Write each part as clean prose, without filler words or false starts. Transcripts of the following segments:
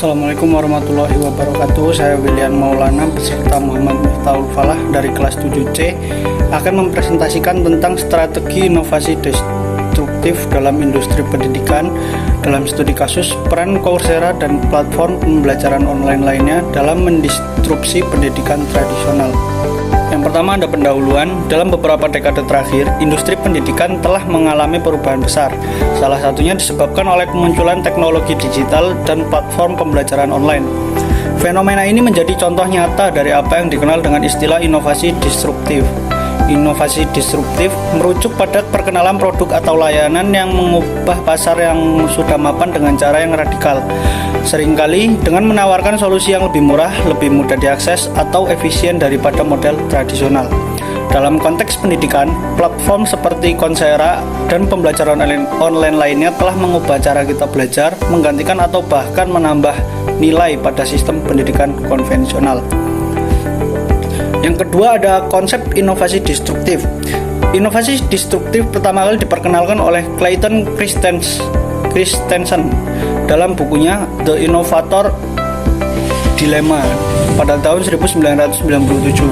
Assalamualaikum warahmatullahi wabarakatuh. Saya William Maulana beserta Muhammad Miftahul Falah dari kelas 7C akan mempresentasikan tentang strategi inovasi destruktif dalam industri pendidikan dalam studi kasus peran Coursera dan platform pembelajaran online lainnya dalam mendisrupsi pendidikan tradisional. Yang pertama ada pendahuluan. Dalam beberapa dekade terakhir, industri pendidikan telah mengalami perubahan besar. Salah satunya disebabkan oleh kemunculan teknologi digital dan platform pembelajaran online. Fenomena ini menjadi contoh nyata dari apa yang dikenal dengan istilah inovasi disruptif. Inovasi disruptif merujuk pada perkenalan produk atau layanan yang mengubah pasar yang sudah mapan dengan cara yang radikal. Seringkali dengan menawarkan solusi yang lebih murah, lebih mudah diakses, atau efisien daripada model tradisional. Dalam konteks pendidikan, platform seperti Coursera dan pembelajaran online lainnya telah mengubah cara kita belajar, menggantikan atau bahkan menambah nilai pada sistem pendidikan konvensional. Yang kedua ada konsep inovasi destruktif. Inovasi destruktif pertama kali diperkenalkan oleh Clayton Christensen dalam bukunya The Innovator Dilemma pada tahun 1997.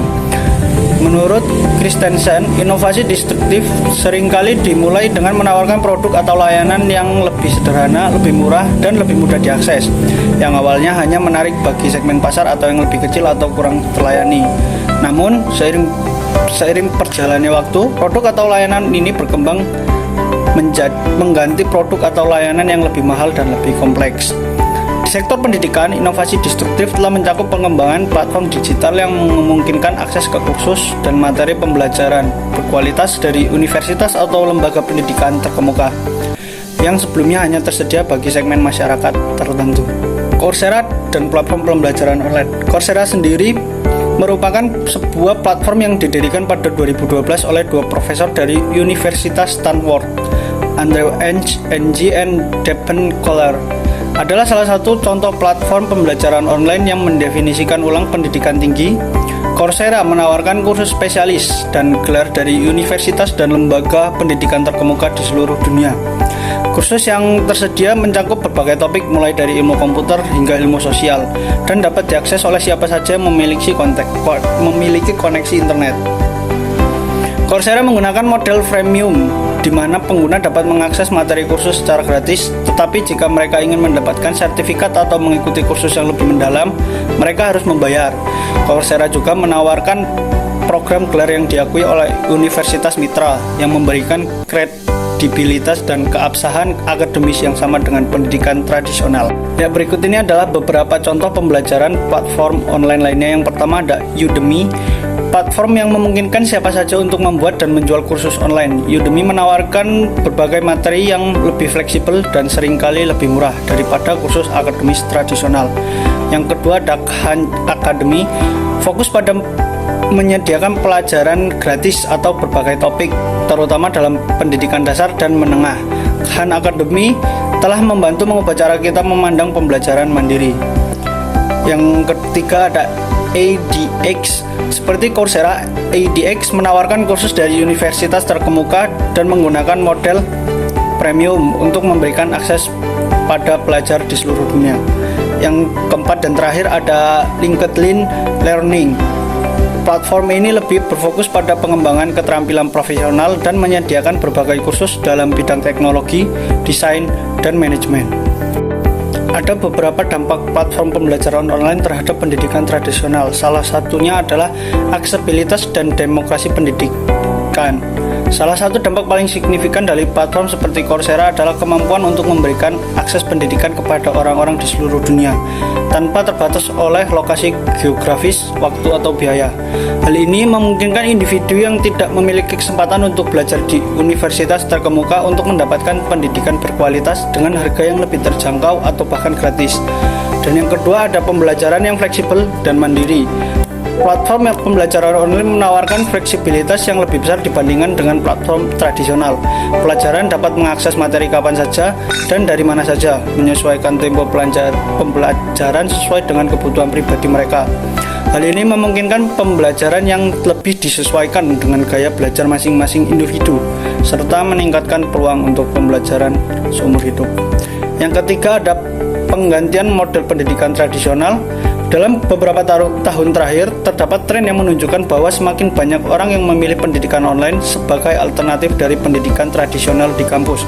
Menurut Christensen, inovasi destruktif seringkali dimulai dengan menawarkan produk atau layanan yang lebih sederhana, lebih murah, dan lebih mudah diakses, yang awalnya hanya menarik bagi segmen pasar atau yang lebih kecil atau kurang terlayani. Namun, seiring perjalannya waktu, produk atau layanan ini berkembang mengganti produk atau layanan yang lebih mahal dan lebih kompleks. Di sektor pendidikan, inovasi destruktif telah mencakup pengembangan platform digital yang memungkinkan akses ke kursus dan materi pembelajaran berkualitas dari universitas atau lembaga pendidikan terkemuka yang sebelumnya hanya tersedia bagi segmen masyarakat tertentu. Coursera dan platform pembelajaran online. Coursera sendiri merupakan sebuah platform yang didirikan pada 2012 oleh dua profesor dari Universitas Stanford, Andrew Ng and Devin Kohler. Adalah salah satu contoh platform pembelajaran online yang mendefinisikan ulang pendidikan tinggi. Coursera menawarkan kursus spesialis dan gelar dari universitas dan lembaga pendidikan terkemuka di seluruh dunia. Kursus yang tersedia mencakup berbagai topik mulai dari ilmu komputer hingga ilmu sosial dan dapat diakses oleh siapa saja yang memiliki koneksi internet. Coursera menggunakan model freemium, di mana pengguna dapat mengakses materi kursus secara gratis, tetapi jika mereka ingin mendapatkan sertifikat atau mengikuti kursus yang lebih mendalam, mereka harus membayar. Coursera juga menawarkan program gelar yang diakui oleh universitas mitra yang memberikan kredibilitas dan keabsahan akademis yang sama dengan pendidikan tradisional. Ya, berikut ini adalah beberapa contoh pembelajaran platform online lainnya. Yang pertama ada Udemy, platform yang memungkinkan siapa saja untuk membuat dan menjual kursus online. Udemy menawarkan berbagai materi yang lebih fleksibel dan seringkali lebih murah daripada kursus akademis tradisional. Yang kedua ada Khan Academy, fokus pada menyediakan pelajaran gratis atau berbagai topik, terutama dalam pendidikan dasar dan menengah. Khan Academy telah membantu mengubah cara kita memandang pembelajaran mandiri. Yang ketiga ada edX. Seperti Coursera, edX menawarkan kursus dari universitas terkemuka dan menggunakan model premium untuk memberikan akses pada pelajar di seluruh dunia. Yang keempat dan terakhir ada LinkedIn Learning. Platform ini lebih berfokus pada pengembangan keterampilan profesional dan menyediakan berbagai kursus dalam bidang teknologi, desain, dan manajemen. Ada beberapa dampak platform pembelajaran online terhadap pendidikan tradisional. Salah satunya adalah aksesibilitas dan demokrasi pendidikan. Salah satu dampak paling signifikan dari platform seperti Coursera adalah kemampuan untuk memberikan akses pendidikan kepada orang-orang di seluruh dunia tanpa terbatas oleh lokasi geografis, waktu, atau biaya. Hal ini memungkinkan individu yang tidak memiliki kesempatan untuk belajar di universitas terkemuka untuk mendapatkan pendidikan berkualitas dengan harga yang lebih terjangkau atau bahkan gratis. Dan yang kedua ada pembelajaran yang fleksibel dan mandiri. Platform pembelajaran online menawarkan fleksibilitas yang lebih besar dibandingkan dengan platform tradisional. Pelajaran dapat mengakses materi kapan saja dan dari mana saja, menyesuaikan tempo pembelajaran sesuai dengan kebutuhan pribadi mereka. Hal ini memungkinkan pembelajaran yang lebih disesuaikan dengan gaya belajar masing-masing individu, serta meningkatkan peluang untuk pembelajaran seumur hidup. Yang ketiga ada penggantian model pendidikan tradisional. Dalam beberapa tahun terakhir, terdapat tren yang menunjukkan bahwa semakin banyak orang yang memilih pendidikan online sebagai alternatif dari pendidikan tradisional di kampus.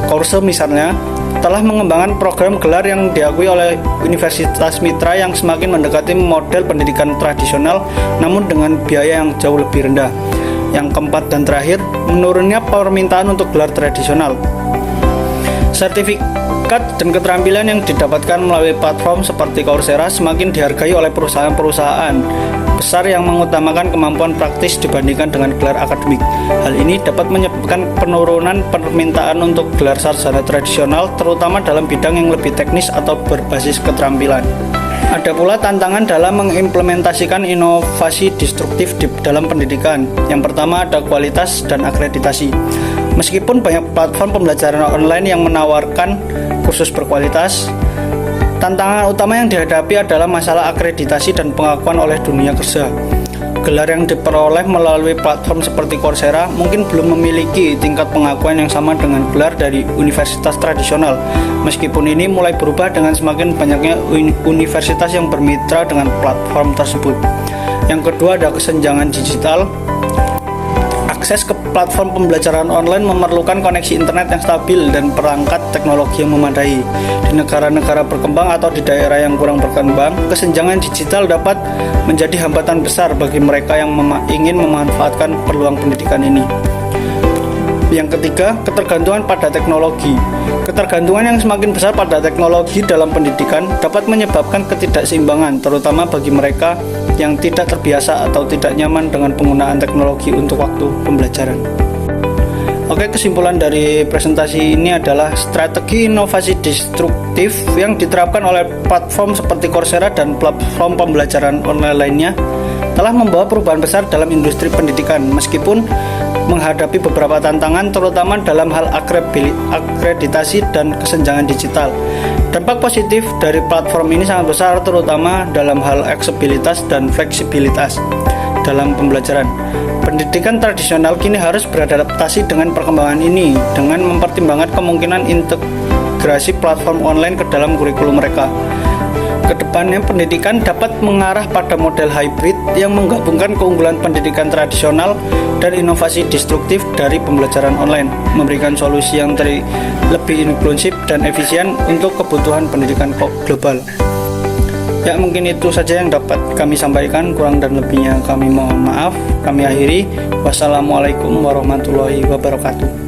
Coursera misalnya telah mengembangkan program gelar yang diakui oleh universitas mitra yang semakin mendekati model pendidikan tradisional namun dengan biaya yang jauh lebih rendah. Yang keempat dan terakhir, menurunnya permintaan untuk gelar tradisional. Sertifikat dan keterampilan yang didapatkan melalui platform seperti Coursera semakin dihargai oleh perusahaan-perusahaan besar yang mengutamakan kemampuan praktis dibandingkan dengan gelar akademik. Hal ini dapat menyebabkan penurunan permintaan untuk gelar sarjana tradisional, terutama dalam bidang yang lebih teknis atau berbasis keterampilan. Ada pula tantangan dalam mengimplementasikan inovasi disruptif di dalam pendidikan. Yang pertama ada kualitas dan akreditasi. Meskipun banyak platform pembelajaran online yang menawarkan kursus berkualitas, tantangan utama yang dihadapi adalah masalah akreditasi dan pengakuan oleh dunia kerja. Gelar yang diperoleh melalui platform seperti Coursera mungkin belum memiliki tingkat pengakuan yang sama dengan gelar dari universitas tradisional. Meskipun ini mulai berubah dengan semakin banyaknya universitas yang bermitra dengan platform tersebut. Yang kedua ada kesenjangan digital. Akses ke platform pembelajaran online memerlukan koneksi internet yang stabil dan perangkat teknologi yang memadai. Di negara-negara berkembang atau di daerah yang kurang berkembang, kesenjangan digital dapat menjadi hambatan besar bagi mereka yang ingin memanfaatkan peluang pendidikan ini. Yang ketiga, ketergantungan pada teknologi. Ketergantungan yang semakin besar pada teknologi dalam pendidikan dapat menyebabkan ketidakseimbangan, terutama bagi mereka yang tidak terbiasa atau tidak nyaman dengan penggunaan teknologi untuk waktu pembelajaran. Oke, kesimpulan dari presentasi ini adalah strategi inovasi destruktif yang diterapkan oleh platform seperti Coursera dan platform pembelajaran online lainnya telah membawa perubahan besar dalam industri pendidikan, meskipun menghadapi beberapa tantangan terutama dalam hal akreditasi dan kesenjangan digital. Dampak positif dari platform ini sangat besar, terutama dalam hal aksesibilitas dan fleksibilitas dalam pembelajaran. Pendidikan tradisional kini harus beradaptasi dengan perkembangan ini dengan mempertimbangkan kemungkinan integrasi platform online ke dalam kurikulum mereka. Kedepannya pendidikan dapat mengarah pada model hybrid yang menggabungkan keunggulan pendidikan tradisional dan inovasi destruktif dari pembelajaran online, memberikan solusi yang lebih inklusif dan efisien untuk kebutuhan pendidikan global. Ya, mungkin itu saja yang dapat kami sampaikan, kurang dan lebihnya kami mohon maaf. Kami akhiri. Wassalamualaikum warahmatullahi wabarakatuh.